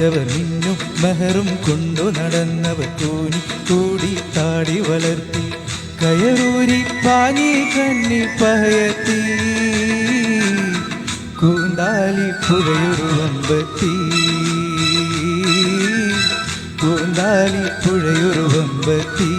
ചിരിച്ചവർ മിന്നും മെഹറും കൊണ്ടു നടന്നവർ കൂനി കൂടി താടി വളർത്തി കയറൂരി പാനി കണ്ണി പയത്തി കൂന്താലി പുഴയൊരു വമ്പത്തി കൂന്താലി പുഴയൊരു വമ്പത്തി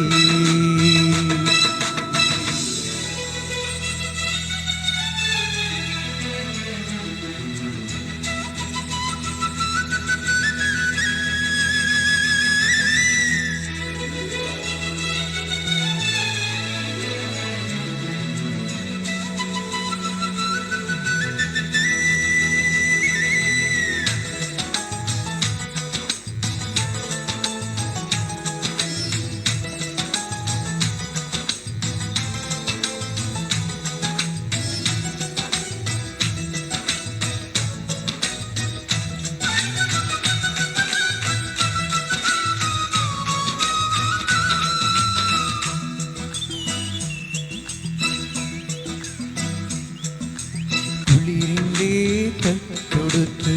തട്ടൊടുത്ത്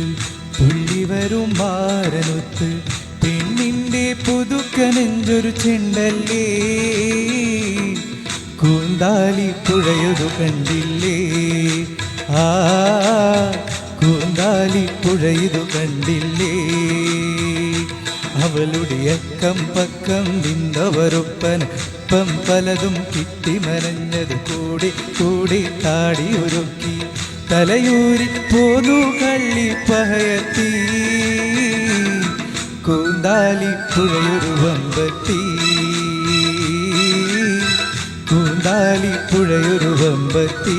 തുള്ളി വരും മാരനൊത്ത് പെണ്ണിൻ്റെ പുതുക്കനെഞ്ചൊരു ചെണ്ടല്ലേ കൂന്താലി പുഴയൊരു കണ്ടില്ലേ ആ കൂന്താലി പുഴയതു കണ്ടില്ലേ അവളുടെ അക്കം പക്കം നിന്നവരൊപ്പനൊപ്പം പലതും കിട്ടി മനഞ്ഞത് കൂടി കൂടി താടി ഒരുക്കി തലയൂരി പോന്നു കള്ളി പയത്തി കൂന്താലി പുഴയൊരു വമ്പത്തി കൂന്താലി പുഴയൊരു വമ്പത്തി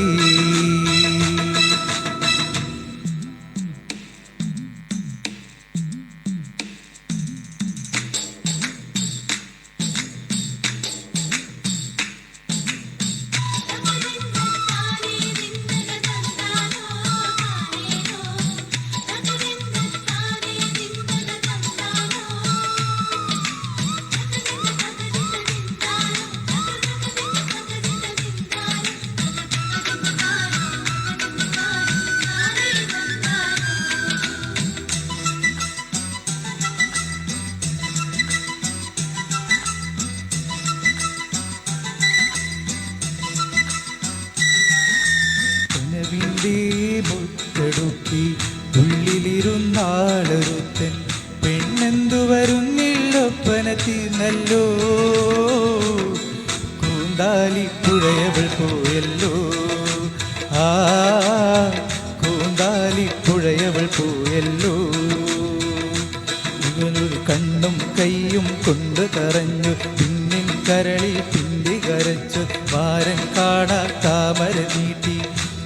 മുറ്റടുക്കി ഉള്ളിലിരുന്നാളൊരുത്തൻ പെണ്ണെന്തു വരുന്നില്ലൊപ്പന തീർന്നല്ലോ കൂന്താലി പുഴയവൾ പോയല്ലോ ആ കൂന്താലി പുഴയവൾ പോയല്ലോ ഇവനൊരു കണ്ണും കൈയും കൊണ്ട് കറഞ്ഞു പിന്നിൻ കരളിൽ പിന്തി കരച്ചു വാരൻ കാണാ താമര നീട്ടി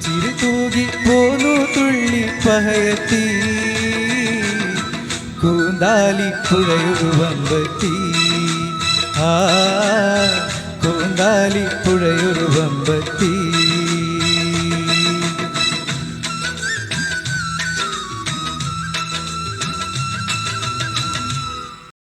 ചിരി തൂകി പോന്നു തുള്ളി പയത്തി കൂന്താലി പുഴയൊരു വമ്പത്തി ആ കൂന്താലി പുഴയൊരു വമ്പത്തി